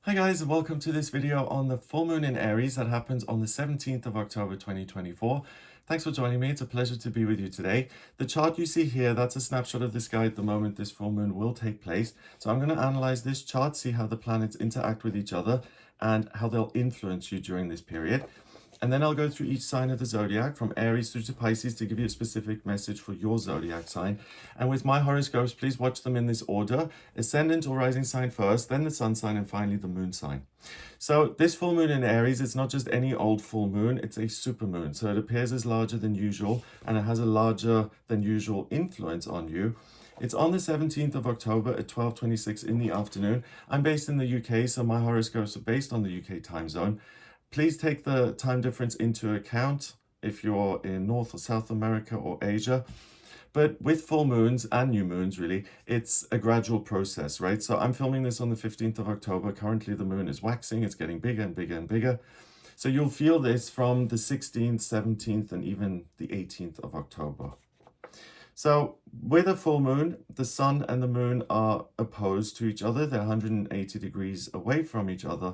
Hi guys, and welcome to this video on the full moon in Aries that happens on the 17th of October 2024. Thanks for joining me. It's a pleasure to be with you today. The chart you see here, that's a snapshot of the sky at the moment this full moon will take place. So I'm going to analyze this chart, see how the planets interact with each other and how they'll influence you during this period. And then I'll go through each sign of the zodiac from Aries through to Pisces to give you a specific message for your zodiac sign. And with my horoscopes, please watch them in this order: ascendant or rising sign first, then the sun sign, and finally the moon sign. So this full moon in Aries, it's not just any old full moon, it's a supermoon. So it appears as larger than usual and it has a larger than usual influence on you. It's on the 17th of October at 12:26 in the afternoon. I'm based in the UK, so my horoscopes are based on the UK time zone. Please take the time difference into account if you're in North or South America or Asia. But with full moons and new moons, really, it's a gradual process, right? So I'm filming this on the 15th of October. Currently, the moon is waxing. It's getting bigger and bigger and bigger. So you'll feel this from the 16th, 17th, and even the 18th of October. So with a full moon, the sun and the moon are opposed to each other. They're 180 degrees away from each other.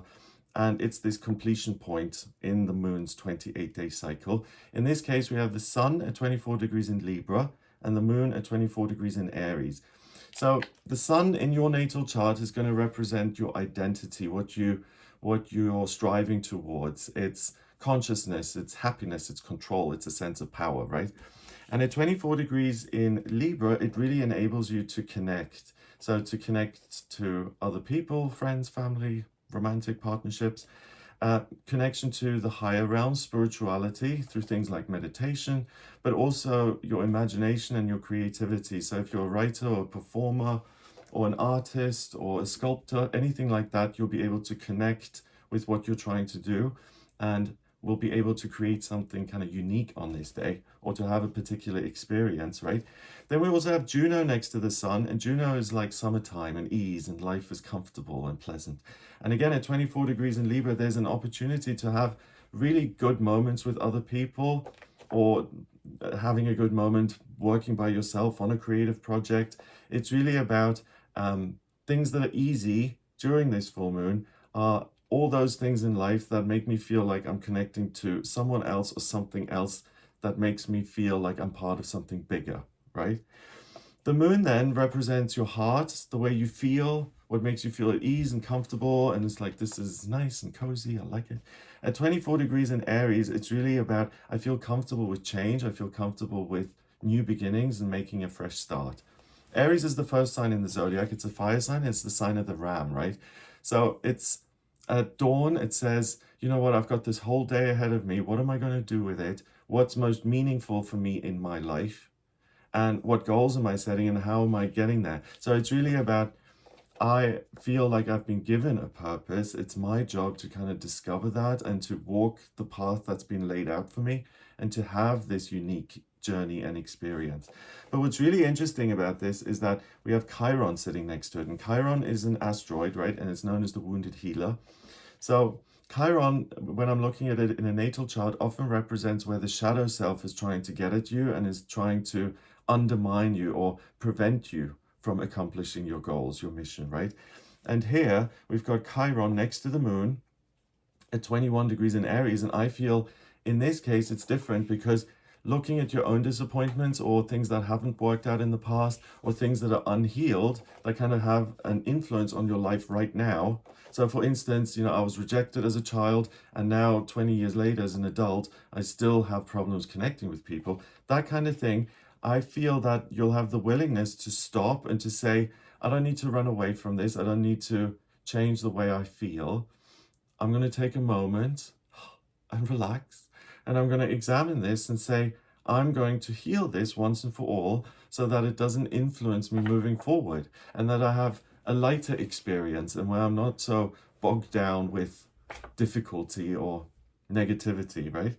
And it's this completion point in the moon's 28-day cycle. In this case, we have the sun at 24 degrees in Libra and the moon at 24 degrees in Aries. So the sun in your natal chart is going to represent your identity, what you're striving towards. It's consciousness, it's happiness, it's control, it's a sense of power, right? And at 24 degrees in Libra, it really enables you to connect. So to connect to other people, friends, family, romantic partnerships, connection to the higher realms, spirituality through things like meditation, but also your imagination and your creativity. So if you're a writer or a performer or an artist or a sculptor, anything like that, you'll be able to connect with what you're trying to do and will be able to create something kind of unique on this day or to have a particular experience, right? Then we also have Juno next to the sun, and Juno is like summertime and ease, and life is comfortable and pleasant. And again, at 24 degrees in Libra, there's an opportunity to have really good moments with other people, or having a good moment working by yourself on a creative project. It's really about things that are easy during this full moon are all those things in life that make me feel like I'm connecting to someone else or something else that makes me feel like I'm part of something bigger, right? The moon then represents your heart, the way you feel, what makes you feel at ease and comfortable, and it's like, this is nice and cozy, I like it. At 24 degrees in Aries, it's really about, I feel comfortable with change, I feel comfortable with new beginnings and making a fresh start. Aries is the first sign in the zodiac, it's a fire sign, it's the sign of the ram, right? So it's at dawn, it says, you know what, I've got this whole day ahead of me. What am I going to do with it? What's most meaningful for me in my life? And what goals am I setting and how am I getting there? So it's really about, I feel like I've been given a purpose. It's my job to kind of discover that and to walk the path that's been laid out for me and to have this unique journey and experience. But what's really interesting about this is that we have Chiron sitting next to it. And Chiron is an asteroid, right? And it's known as the wounded healer. So Chiron, when I'm looking at it in a natal chart, often represents where the shadow self is trying to get at you and is trying to undermine you or prevent you from accomplishing your goals, your mission, right? And here we've got Chiron next to the moon at 21 degrees in Aries. And I feel in this case it's different because looking at your own disappointments or things that haven't worked out in the past or things that are unhealed that kind of have an influence on your life right now. So for instance, you know, I was rejected as a child and now 20 years later as an adult, I still have problems connecting with people. That kind of thing. I feel that you'll have the willingness to stop and to say, I don't need to run away from this. I don't need to change the way I feel. I'm going to take a moment and relax. And I'm going to examine this and say, I'm going to heal this once and for all so that it doesn't influence me moving forward and that I have a lighter experience and where I'm not so bogged down with difficulty or negativity, right?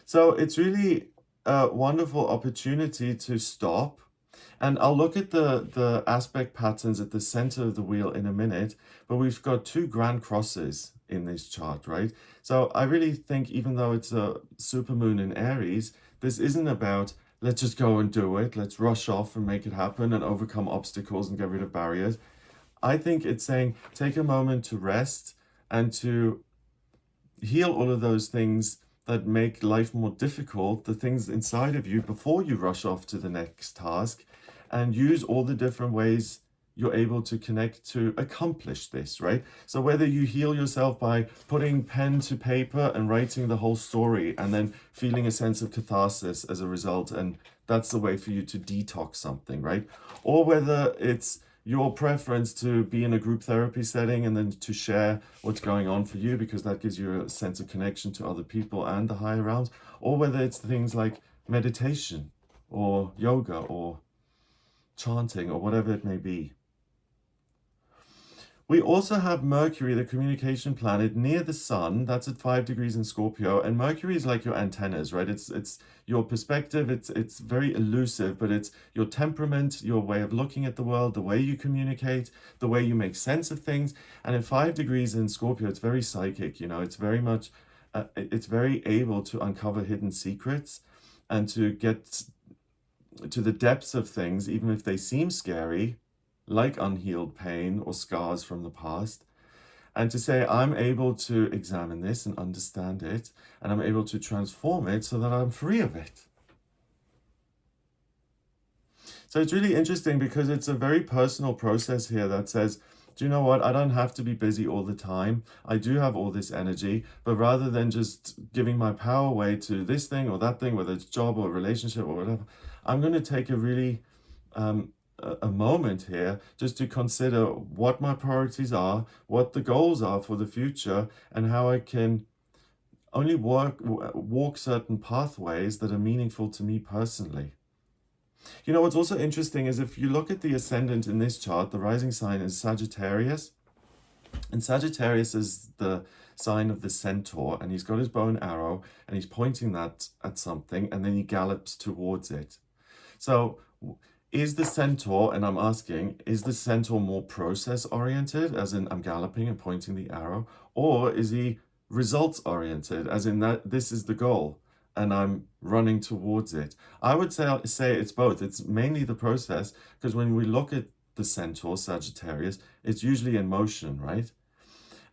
So it's really a wonderful opportunity to stop. And I'll look at the aspect patterns at the center of the wheel in a minute, but we've got two grand crosses in this chart, right? So I really think even though it's a supermoon in Aries, this isn't about let's just go and do it, let's rush off and make it happen and overcome obstacles and get rid of barriers. I think it's saying take a moment to rest and to heal all of those things that make life more difficult, the things inside of you, before you rush off to the next task, and use all the different ways you're able to connect to accomplish this, right? So whether you heal yourself by putting pen to paper and writing the whole story and then feeling a sense of catharsis as a result, and that's the way for you to detox something, right? Or whether it's your preference to be in a group therapy setting and then to share what's going on for you, because that gives you a sense of connection to other people and the higher realms, or whether it's things like meditation or yoga or chanting or whatever it may be. We also have Mercury, the communication planet, near the sun. That's at 5 degrees in Scorpio. And Mercury is like your antennas, right? It's your perspective. It's very elusive, but it's your temperament, your way of looking at the world, the way you communicate, the way you make sense of things. And at 5 degrees in Scorpio, it's very psychic, you know, it's very much, it's very able to uncover hidden secrets and to get to the depths of things, even if they seem scary, like unhealed pain or scars from the past, and to say, I'm able to examine this and understand it, and I'm able to transform it so that I'm free of it. So it's really interesting because it's a very personal process here that says, do you know what? I don't have to be busy all the time. I do have all this energy, but rather than just giving my power away to this thing or that thing, whether it's job or relationship or whatever, I'm going to take a really a moment here just to consider what my priorities are, what the goals are for the future, and how I can only walk certain pathways that are meaningful to me personally. You know, what's also interesting is if you look at the ascendant in this chart, the rising sign is Sagittarius. And Sagittarius is the sign of the centaur, and he's got his bow and arrow, and he's pointing that at something, and then he gallops towards it. So is the centaur, and I'm asking, is the centaur more process-oriented, as in I'm galloping and pointing the arrow, or is he results-oriented, as in that this is the goal, and I'm running towards it? I would say it's both. It's mainly the process, because when we look at the centaur, Sagittarius, it's usually in motion, right?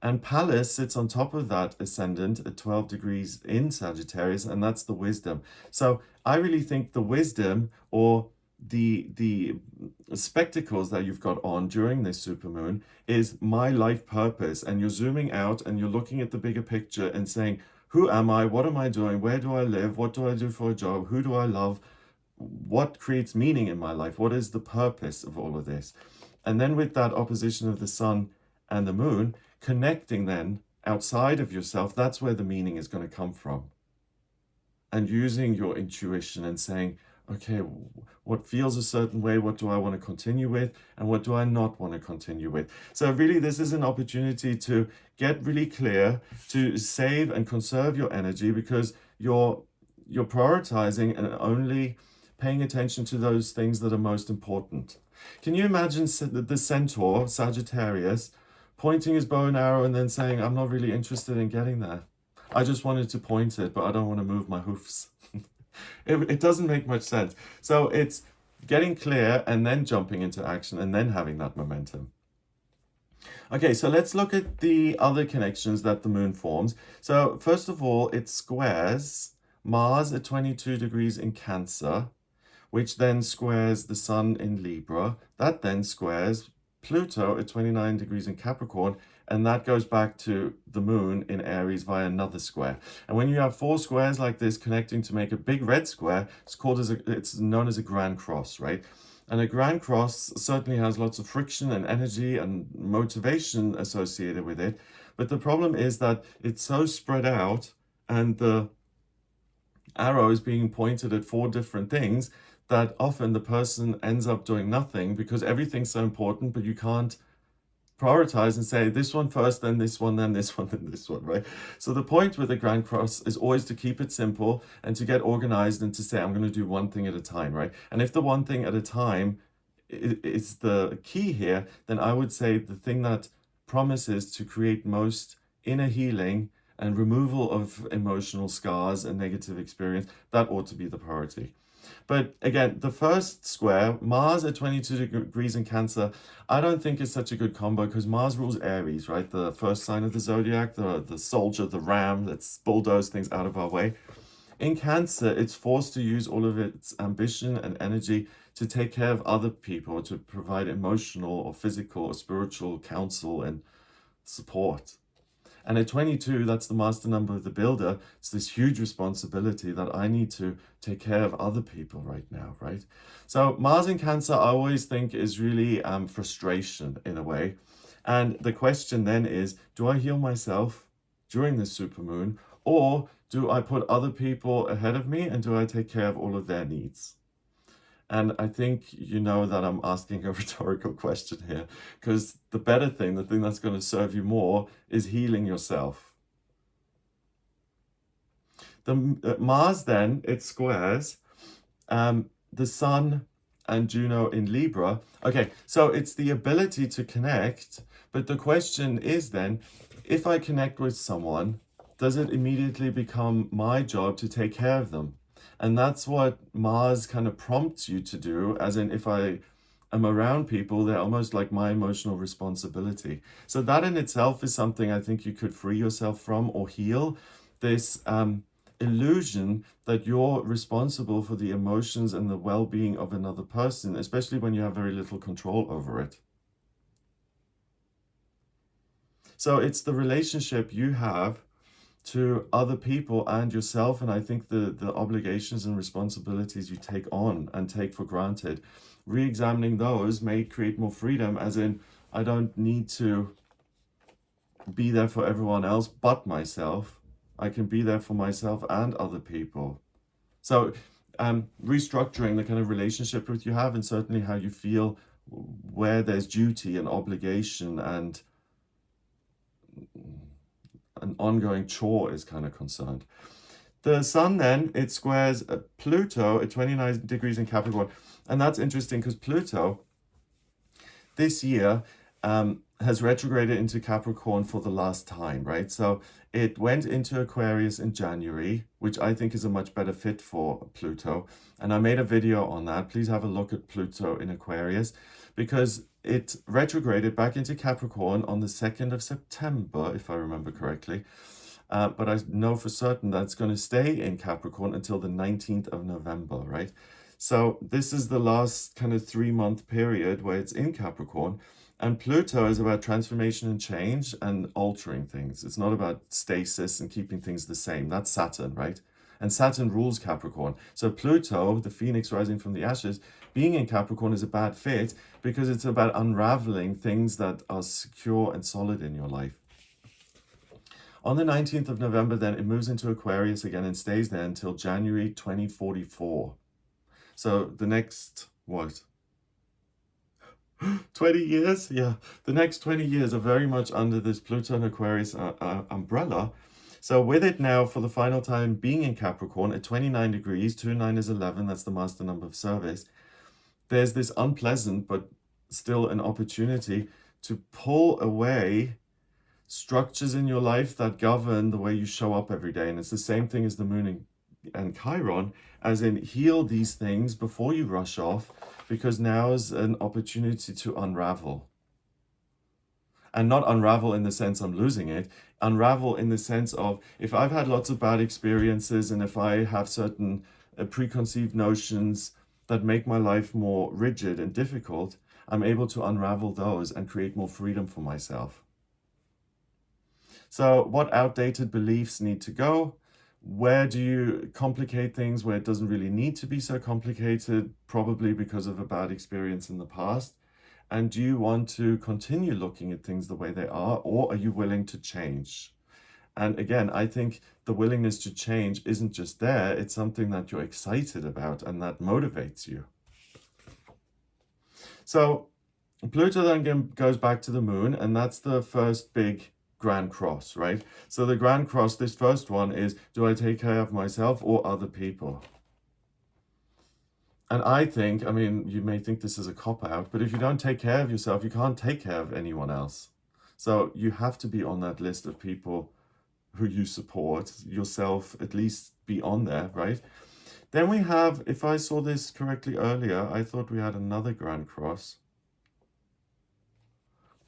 And Pallas sits on top of that ascendant at 12 degrees in Sagittarius, and that's the wisdom. So I really think the wisdom, or the spectacles that you've got on during this supermoon, is my life purpose. And you're zooming out and you're looking at the bigger picture and saying, who am I? What am I doing? Where do I live? What do I do for a job? Who do I love? What creates meaning in my life? What is the purpose of all of this? And then with that opposition of the sun and the moon, connecting then outside of yourself, that's where the meaning is going to come from. And using your intuition and saying, okay, what feels a certain way, what do I want to continue with, and what do I not want to continue with? So really, this is an opportunity to get really clear, to save and conserve your energy, because you're prioritizing and only paying attention to those things that are most important. Can you imagine the centaur, Sagittarius, pointing his bow and arrow and then saying, I'm not really interested in getting there. I just wanted to point it, but I don't want to move my hoofs. It doesn't make much sense. So it's getting clear and then jumping into action and then having that momentum. Okay, so let's look at the other connections that the moon forms. So first of all, it squares Mars at 22 degrees in Cancer, which then squares the sun in Libra. That then squares Pluto at 29 degrees in Capricorn, and that goes back to the moon in Aries via another square. And when you have 4 squares like this connecting to make a big red square, it's known as a grand cross, right? And a grand cross certainly has lots of friction and energy and motivation associated with it. But the problem is that it's so spread out, and the arrow is being pointed at 4 different things, that often the person ends up doing nothing because everything's so important, but you can't prioritize and say this one first, then this one, then this one, then this one, right? So the point with the Grand Cross is always to keep it simple and to get organized and to say, I'm going to do one thing at a time, right? And if the one thing at a time is the key here, then I would say the thing that promises to create most inner healing and removal of emotional scars and negative experience, that ought to be the priority. But again, the first square, Mars at 22 degrees in Cancer, I don't think is such a good combo because Mars rules Aries, right? The first sign of the zodiac, the soldier, the ram that's bulldoze things out of our way. In Cancer, it's forced to use all of its ambition and energy to take care of other people, to provide emotional or physical or spiritual counsel and support. And at 22, that's the master number of the builder. It's this huge responsibility that I need to take care of other people right now, right? So Mars in Cancer, I always think is really frustration in a way. And the question then is, do I heal myself during this supermoon, or do I put other people ahead of me and do I take care of all of their needs? And I think you know that I'm asking a rhetorical question here, because the better thing, the thing that's going to serve you more, is healing yourself. The Mars then, it squares the Sun and Juno in Libra. Okay, so it's the ability to connect, but the question is then, if I connect with someone, does it immediately become my job to take care of them? And that's what Mars kind of prompts you to do, as in if I am around people, they're almost like my emotional responsibility. So that in itself is something I think you could free yourself from or heal, this illusion that you're responsible for the emotions and the well-being of another person, especially when you have very little control over it. So it's the relationship you have to other people and yourself, and I think the obligations and responsibilities you take on and take for granted, re-examining those may create more freedom, as in I don't need to be there for everyone else but myself. I can be there for myself and other people. So restructuring the kind of relationship that you have, and certainly how you feel where there's duty and obligation and an ongoing chore is kind of concerned. The Sun then, it squares Pluto at 29 degrees in Capricorn. And that's interesting because Pluto this year has retrograded into Capricorn for the last time, right? So it went into Aquarius in January, which I think is a much better fit for Pluto. And I made a video on that. Please have a look at Pluto in Aquarius, because it retrograded back into Capricorn on the 2nd of September, if I remember correctly. But I know for certain that it's going to stay in Capricorn until the 19th of November, right? So this is the last kind of 3-month period where it's in Capricorn. And Pluto is about transformation and change and altering things. It's not about stasis and keeping things the same. That's Saturn, right? And Saturn rules Capricorn. So Pluto, the phoenix rising from the ashes, being in Capricorn is a bad fit because it's about unraveling things that are secure and solid in your life. On the 19th of November, then, it moves into Aquarius again and stays there until January 2044. So the next, what? 20 years? Yeah, the next 20 years are very much under this Pluto and Aquarius umbrella. So with it now, for the final time, being in Capricorn at 29 degrees, 2 9 is 11, that's the master number of service, there's this unpleasant, but still an opportunity to pull away structures in your life that govern the way you show up every day. And it's the same thing as the moon and Chiron, as in heal these things before you rush off, because now is an opportunity to unravel. And not unravel in the sense I'm losing it, unravel in the sense of, if I've had lots of bad experiences and if I have certain preconceived notions that make my life more rigid and difficult, I'm able to unravel those and create more freedom for myself. So what outdated beliefs need to go? Where do you complicate things where it doesn't really need to be so complicated, probably because of a bad experience in the past? And do you want to continue looking at things the way they are, or are you willing to change? And again, I think the willingness to change isn't just there, it's something that you're excited about and that motivates you. So Pluto then goes back to the moon, and that's the first big Grand Cross, right? So the Grand Cross, this first one is, do I take care of myself or other people? And I think, I mean, you may think this is a cop-out, but if you don't take care of yourself, you can't take care of anyone else. So you have to be on that list of people who you support, yourself at least be on there, right? Then we have, if I saw this correctly earlier, I thought we had another Grand Cross.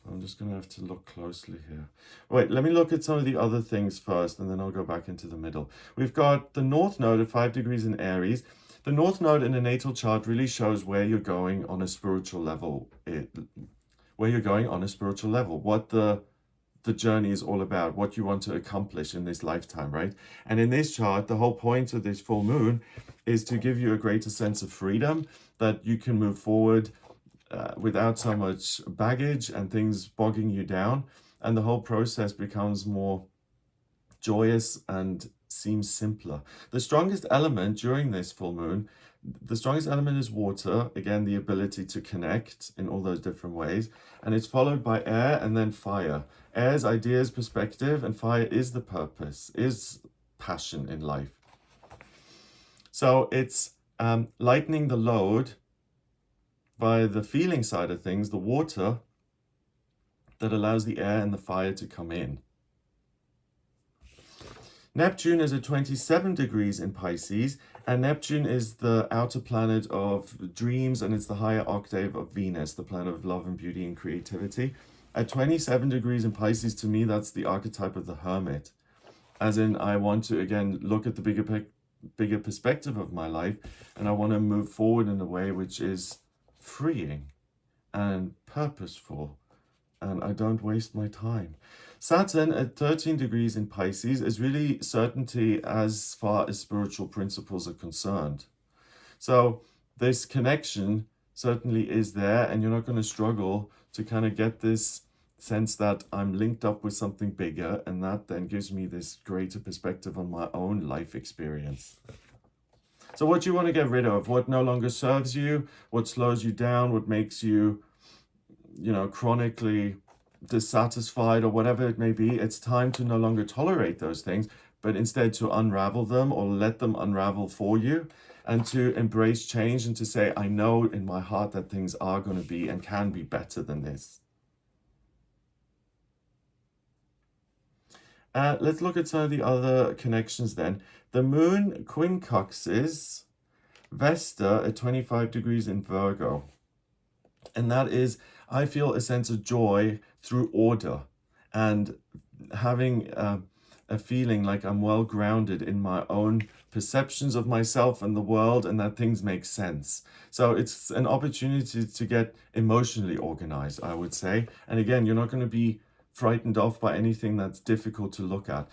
I'm just going to have to look closely here. Wait, let me look at some of the other things first, and then I'll go back into the middle. We've got the North Node at 5 degrees in Aries. The North Node in a natal chart really shows where you're going on a spiritual level. What the journey is all about, what you want to accomplish in this lifetime, right? And in this chart, the whole point of this full moon is to give you a greater sense of freedom, that you can move forward without so much baggage and things bogging you down, and the whole process becomes more joyous and seems simpler. The strongest element during this full moon, the strongest element is water, again the ability to connect in all those different ways, and it's followed by air and then fire. Air is ideas, perspective, and fire is the purpose, is passion in life. So it's lightening the load by the feeling side of things, the water, that allows the air and the fire to come in. Neptune is at 27 degrees in Pisces, and Neptune is the outer planet of dreams, and it's the higher octave of Venus, the planet of love and beauty and creativity. At 27 degrees in Pisces, to me, that's the archetype of the hermit. As in, I want to, again, look at the bigger perspective of my life, and I want to move forward in a way which is freeing and purposeful, and I don't waste my time. Saturn at 13 degrees in Pisces is really certainty as far as spiritual principles are concerned. So this connection certainly is there, and you're not going to struggle to kind of get this sense that I'm linked up with something bigger, and that then gives me this greater perspective on my own life experience. So what you want to get rid of, what no longer serves you, what slows you down, what makes you, chronically dissatisfied or whatever it may be, it's time to no longer tolerate those things, but instead to unravel them or let them unravel for you, and to embrace change and to say, I know in my heart that things are going to be and can be better than this. Let's look at some of the other connections then. The moon quincunxes Vesta at 25 degrees in Virgo. And that is, I feel a sense of joy through order and having a feeling like I'm well grounded in my own perceptions of myself and the world, and that things make sense. So it's an opportunity to get emotionally organized, I would say. And again, you're not going to be frightened off by anything that's difficult to look at.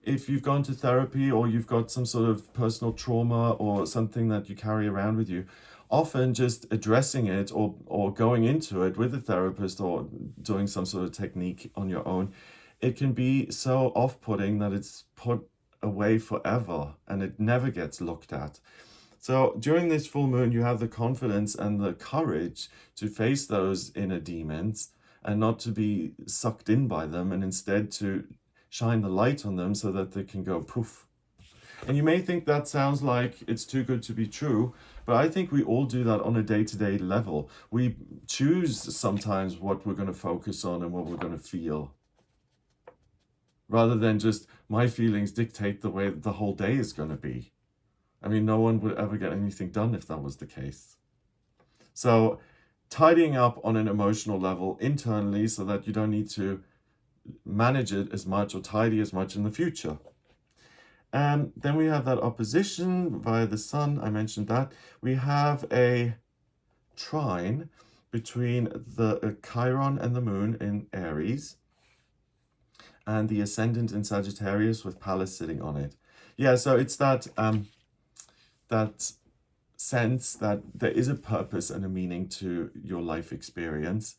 If you've gone to therapy or you've got some sort of personal trauma or something that you carry around with you, often just addressing it or going into it with a therapist or doing some sort of technique on your own, it can be so off-putting that it's put away forever and it never gets looked at. So during this full moon, you have the confidence and the courage to face those inner demons and not to be sucked in by them, and instead to shine the light on them so that they can go poof. And you may think that sounds like it's too good to be true, but I think we all do that on a day-to-day level. We choose sometimes what we're going to focus on and what we're going to feel, rather than just my feelings dictate the way that the whole day is going to be. I mean, no one would ever get anything done if that was the case. So tidying up on an emotional level internally so that you don't need to manage it as much or tidy as much in the future. And then we have that opposition via the sun. I mentioned that. We have a trine between the Chiron and the moon in Aries, and the ascendant in Sagittarius with Pallas sitting on it. Yeah, so it's that sense that there is a purpose and a meaning to your life experience,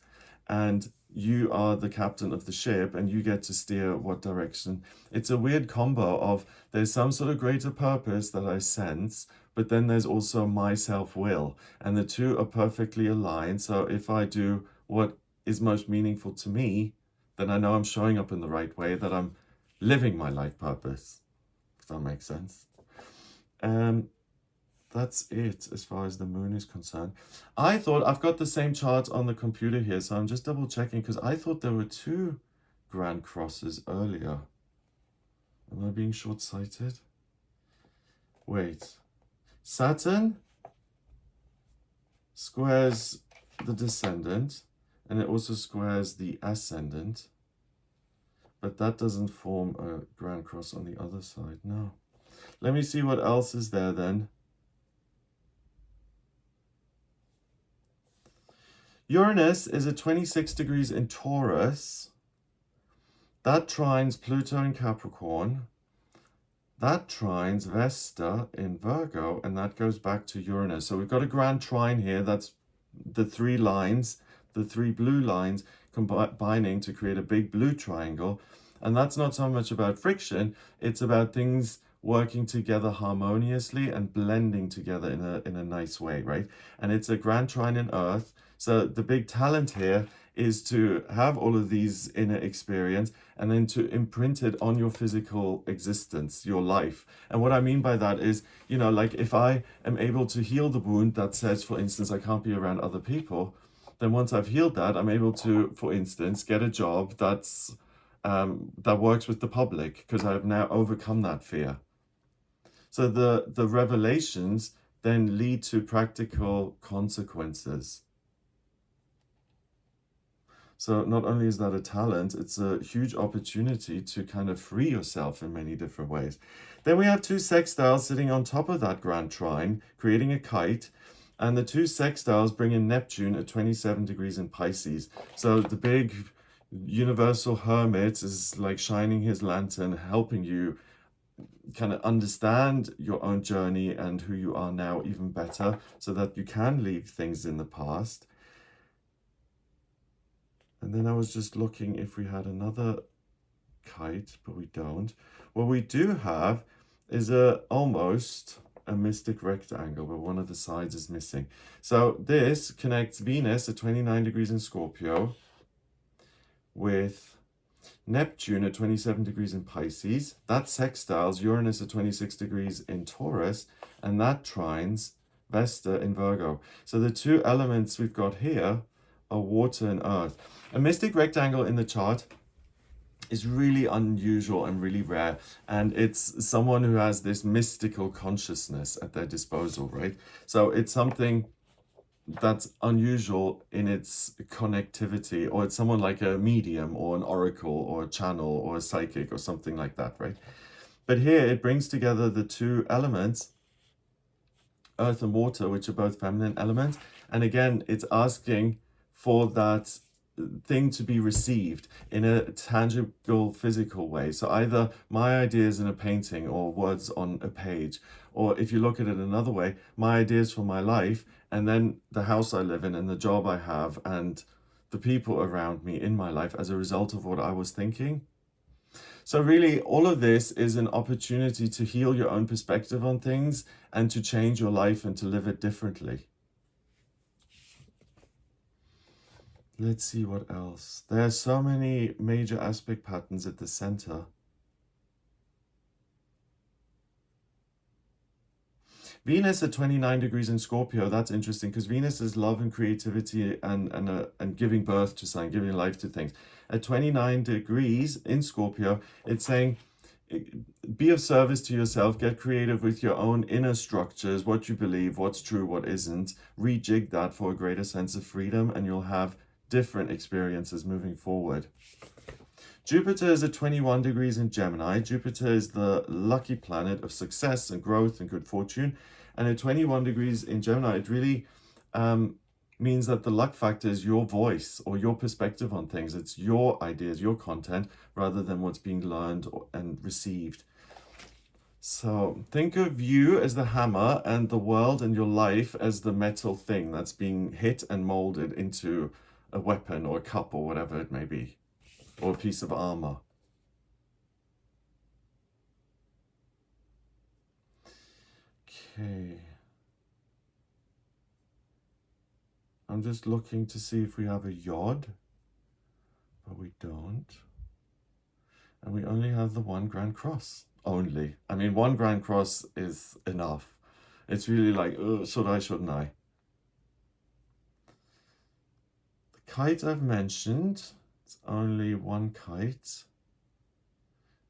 and you are the captain of the ship and you get to steer what direction. It's a weird combo of there's some sort of greater purpose that I sense, but then there's also my self-will, and the two are perfectly aligned. So if I do what is most meaningful to me, then I know I'm showing up in the right way, that I'm living my life purpose, if that makes sense. That's it as far as the moon is concerned. I thought, I've got the same chart on the computer here, so I'm just double checking, because I thought there were two grand crosses earlier. Am I being short-sighted? Wait. Saturn squares the descendant, and it also squares the ascendant. But that doesn't form a grand cross on the other side. No. Let me see what else is there then. Uranus is at 26 degrees in Taurus. That trines Pluto in Capricorn. That trines Vesta in Virgo, and that goes back to Uranus. So we've got a grand trine here. That's the three lines, the three blue lines combining to create a big blue triangle. And that's not so much about friction, it's about things working together harmoniously and blending together in a nice way, right? And it's a grand trine in Earth. So the big talent here is to have all of these inner experience and then to imprint it on your physical existence, your life. And what I mean by that is, you know, like if I am able to heal the wound that says, for instance, I can't be around other people, then once I've healed that, I'm able to, for instance, get a job that's that works with the public because I've now overcome that fear. So the revelations then lead to practical consequences. So not only is that a talent, it's a huge opportunity to kind of free yourself in many different ways. Then we have two sextiles sitting on top of that grand trine, creating a kite. And the two sextiles bring in Neptune at 27 degrees in Pisces. So the big universal hermit is like shining his lantern, helping you kind of understand your own journey and who you are now even better so that you can leave things in the past. And then I was just looking if we had another kite, but we don't. What we do have is almost a mystic rectangle, but one of the sides is missing. So this connects Venus at 29 degrees in Scorpio with Neptune at 27 degrees in Pisces. That sextiles Uranus at 26 degrees in Taurus, and that trines Vesta in Virgo. So the two elements we've got here are water and earth. A mystic rectangle in the chart is really unusual and really rare, and it's someone who has this mystical consciousness at their disposal, right? So it's something that's unusual in its connectivity, or it's someone like a medium or an oracle or a channel or a psychic or something like that, right? But here it brings together the two elements, earth and water, which are both feminine elements. And again, it's asking for that thing to be received in a tangible, physical way. So either my ideas in a painting or words on a page, or if you look at it another way, my ideas for my life, and then the house I live in and the job I have and the people around me in my life as a result of what I was thinking. So really, all of this is an opportunity to heal your own perspective on things and to change your life and to live it differently. Let's see what else. There are so many major aspect patterns at the center. Venus at 29 degrees in Scorpio, that's interesting because Venus is love and creativity and giving birth to something, giving life to things. At 29 degrees in Scorpio, it's saying, be of service to yourself, get creative with your own inner structures, what you believe, what's true, what isn't, rejig that for a greater sense of freedom, and you'll have different experiences moving forward. Jupiter is at 21 degrees in Gemini. Jupiter is the lucky planet of success and growth and good fortune. And at 21 degrees in Gemini, it really means that the luck factor is your voice or your perspective on things. It's your ideas, your content, rather than what's being learned and received. So think of you as the hammer and the world and your life as the metal thing that's being hit and molded into a weapon or a cup or whatever it may be, or a piece of armor. Okay. I'm just looking to see if we have a yod, but we don't. And we only have the one grand cross. Only. I mean, one grand cross is enough. It's really like, should I, shouldn't I? The kite I've mentioned, it's only one kite.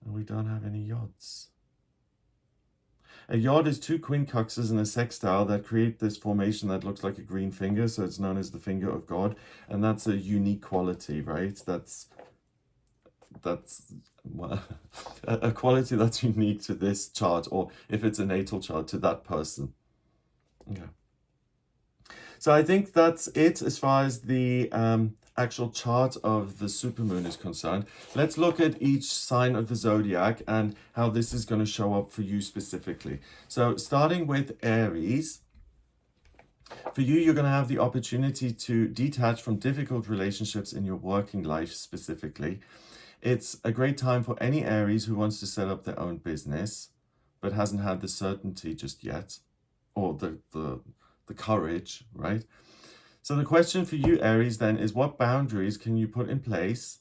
And we don't have any yods. A yod is two quincunxes and a sextile that create this formation that looks like a green finger, so it's known as the finger of God, and that's a unique quality, right? That's well, a quality that's unique to this chart, or if it's a natal chart, to that person. Okay. So I think that's it as far as the actual chart of the supermoon is concerned. Let's look at each sign of the zodiac and how this is going to show up for you specifically. So starting with Aries, for you, you're going to have the opportunity to detach from difficult relationships in your working life specifically. It's a great time for any Aries who wants to set up their own business, but hasn't had the certainty just yet, or the courage, right? So the question for you, Aries, then is what boundaries can you put in place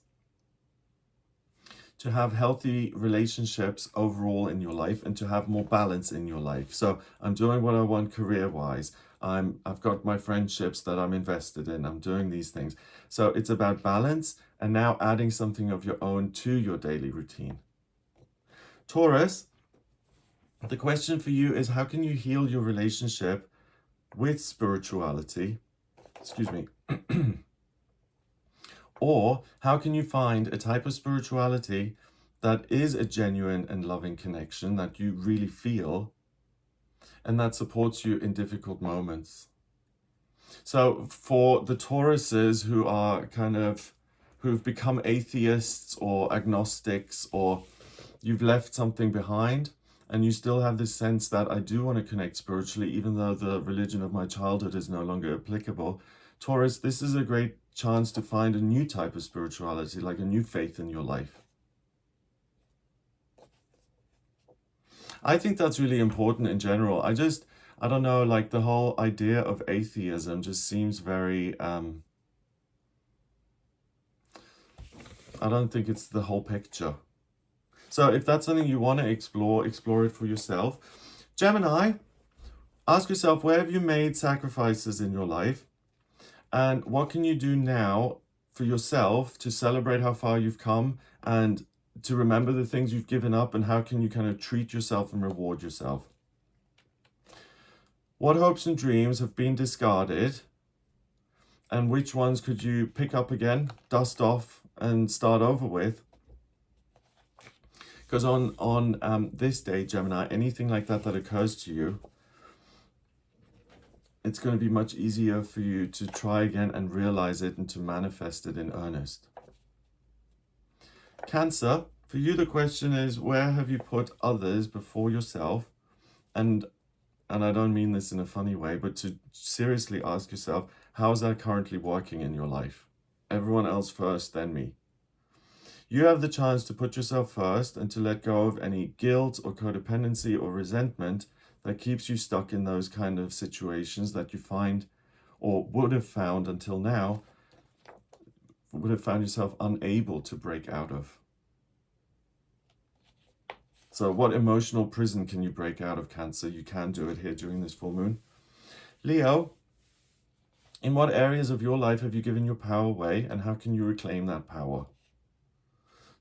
to have healthy relationships overall in your life and to have more balance in your life? So I'm doing what I want career-wise. I've got my friendships that I'm invested in. I'm doing these things. So it's about balance and now adding something of your own to your daily routine. Taurus, the question for you is how can you heal your relationship with spirituality? Excuse me. Or how can you find a type of spirituality that is a genuine and loving connection that you really feel and that supports you in difficult moments? So for the Tauruses who are who've become atheists or agnostics, or you've left something behind and you still have this sense that I do want to connect spiritually, even though the religion of my childhood is no longer applicable, Taurus, this is a great chance to find a new type of spirituality, like a new faith in your life. I think that's really important in general. I don't know, like the whole idea of atheism just seems very, I don't think it's the whole picture. So if that's something you want to explore it for yourself. Gemini, ask yourself, where have you made sacrifices in your life? And what can you do now for yourself to celebrate how far you've come and to remember the things you've given up, and how can you kind of treat yourself and reward yourself? What hopes and dreams have been discarded, and which ones could you pick up again, dust off, and start over with? Because on this day, Gemini, anything like that occurs to you, it's going to be much easier for you to try again and realize it and to manifest it in earnest. Cancer, for you the question is, where have you put others before yourself? And I don't mean this in a funny way, but to seriously ask yourself, how is that currently working in your life? Everyone else first, then me. You have the chance to put yourself first and to let go of any guilt or codependency or resentment that keeps you stuck in those kind of situations that you find, or would have found until now, would have found yourself unable to break out of. So what emotional prison can you break out of, Cancer? You can do it here during this full moon. Leo, in what areas of your life have you given your power away, and how can you reclaim that power?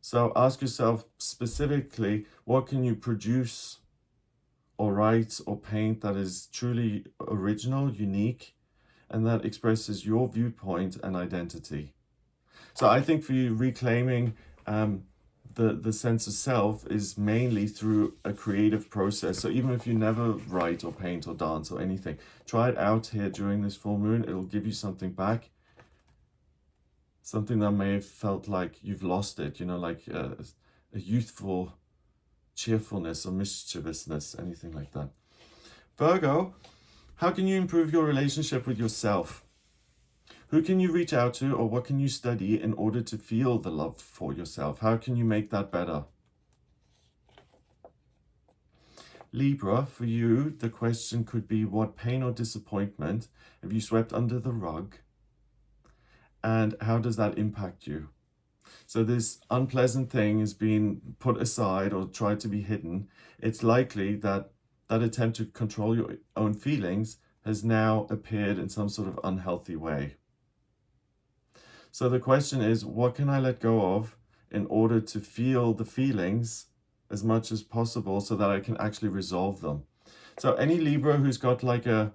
So ask yourself specifically, what can you produce or write or paint that is truly original, unique, and that expresses your viewpoint and identity? So I think for you, reclaiming the sense of self is mainly through a creative process. So even if you never write or paint or dance or anything, try it out here during this full moon. It'll give you something back. Something that may have felt like you've lost it, you know, like a youthful cheerfulness or mischievousness, anything like that. Virgo, how can you improve your relationship with yourself? Who can you reach out to, or what can you study in order to feel the love for yourself? How can you make that better? Libra, for you, the question could be, what pain or disappointment have you swept under the rug? And how does that impact you? So this unpleasant thing is being put aside or tried to be hidden. It's likely that that attempt to control your own feelings has now appeared in some sort of unhealthy way. So the question is, what can I let go of in order to feel the feelings as much as possible so that I can actually resolve them. So any Libra who's got like a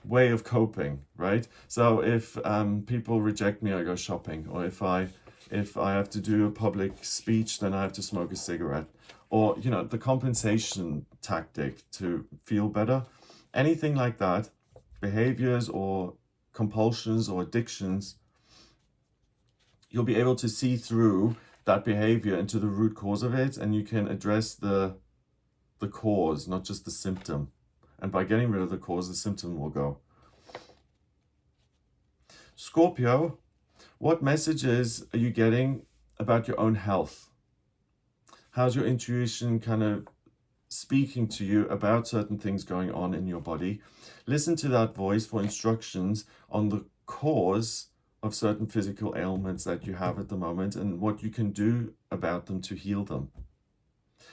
way of coping, right? So if people reject me, I go shopping. Or if I have to do a public speech, then I have to smoke a cigarette. Or, you know, the compensation tactic to feel better. Anything like that, behaviors or compulsions or addictions, you'll be able to see through that behavior into the root cause of it, and you can address the cause, not just the symptom. And by getting rid of the cause, the symptom will go. Scorpio, what messages are you getting about your own health? How's your intuition kind of speaking to you about certain things going on in your body? Listen to that voice for instructions on the cause of certain physical ailments that you have at the moment and what you can do about them to heal them.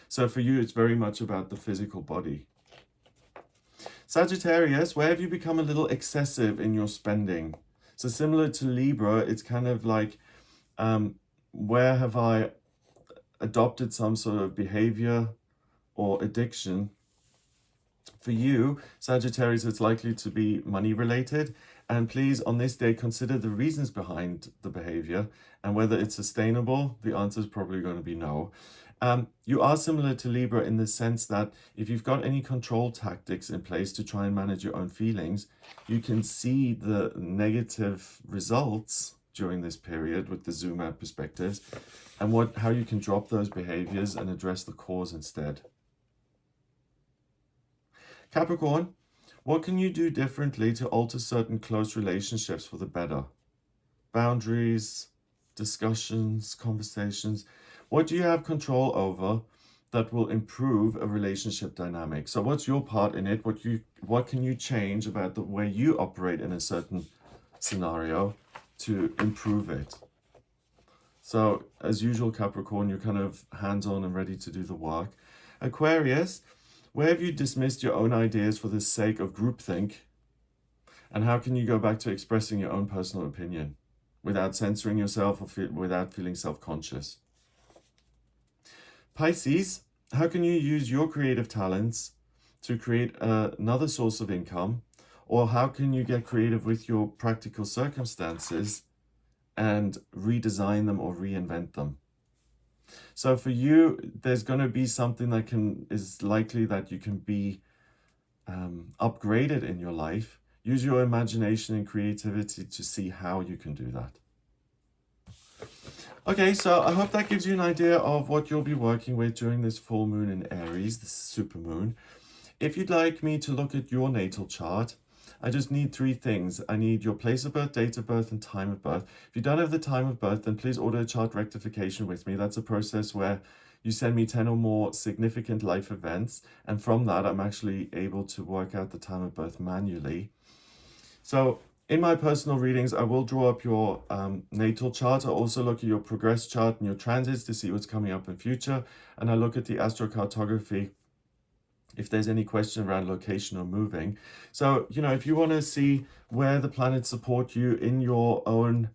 So for you, it's very much about the physical body. Sagittarius, where have you become a little excessive in your spending? So similar to Libra, it's kind of like, where have I adopted some sort of behavior or addiction? For you, Sagittarius, it's likely to be money related. And please, on this day, consider the reasons behind the behavior and whether it's sustainable. The answer is probably going to be no. You are similar to Libra in the sense that if you've got any control tactics in place to try and manage your own feelings, you can see the negative results during this period with the zoom out perspectives and how you can drop those behaviors and address the cause instead. Capricorn, what can you do differently to alter certain close relationships for the better? Boundaries, discussions, conversations. What do you have control over that will improve a relationship dynamic? So what's your part in it? What can you change about the way you operate in a certain scenario to improve it? So as usual, Capricorn, you're kind of hands-on and ready to do the work. Aquarius, where have you dismissed your own ideas for the sake of groupthink? And how can you go back to expressing your own personal opinion without censoring yourself or without feeling self-conscious? Pisces, how can you use your creative talents to create another source of income? Or how can you get creative with your practical circumstances and redesign them or reinvent them? So for you, there's going to be something that is likely that you can be upgraded in your life. Use your imagination and creativity to see how you can do that. Okay, so I hope that gives you an idea of what you'll be working with during this full moon in Aries, this supermoon. If you'd like me to look at your natal chart, I just need 3 things. I need your place of birth, date of birth, and time of birth. If you don't have the time of birth, then please order a chart rectification with me. That's a process where you send me 10 or more significant life events, and from that, I'm actually able to work out the time of birth manually. So in my personal readings, I will draw up your natal chart. I also look at your progress chart and your transits to see what's coming up in future. And I look at the astrocartography if there's any question around location or moving. So, you know, if you want to see where the planets support you in your own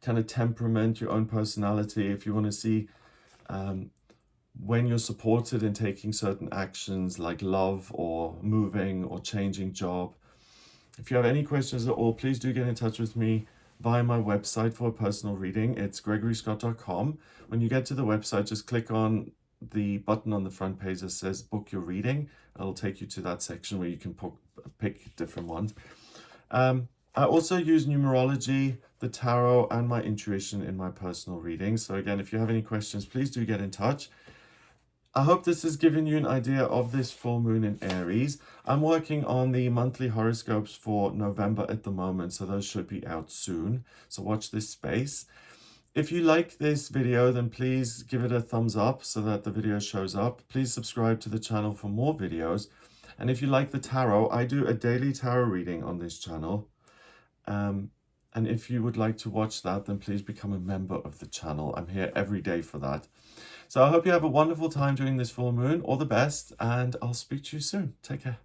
kind of temperament, your own personality, if you want to see when you're supported in taking certain actions like love or moving or changing job, if you have any questions at all, please do get in touch with me via my website for a personal reading. It's gregoryscott.com. When you get to the website, just click on the button on the front page that says book your reading. It'll take you to that section where you can pick different ones. I also use numerology, the tarot, and my intuition in my personal readings. So again, if you have any questions, please do get in touch. I hope this has given you an idea of this full moon in Aries. I'm working on the monthly horoscopes for November at the moment, so those should be out soon. So watch this space. If you like this video, then please give it a thumbs up so that the video shows up. Please subscribe to the channel for more videos. And if you like the tarot, I do a daily tarot reading on this channel. And if you would like to watch that, then please become a member of the channel. I'm here every day for that. So I hope you have a wonderful time during this full moon. All the best, and I'll speak to you soon. Take care.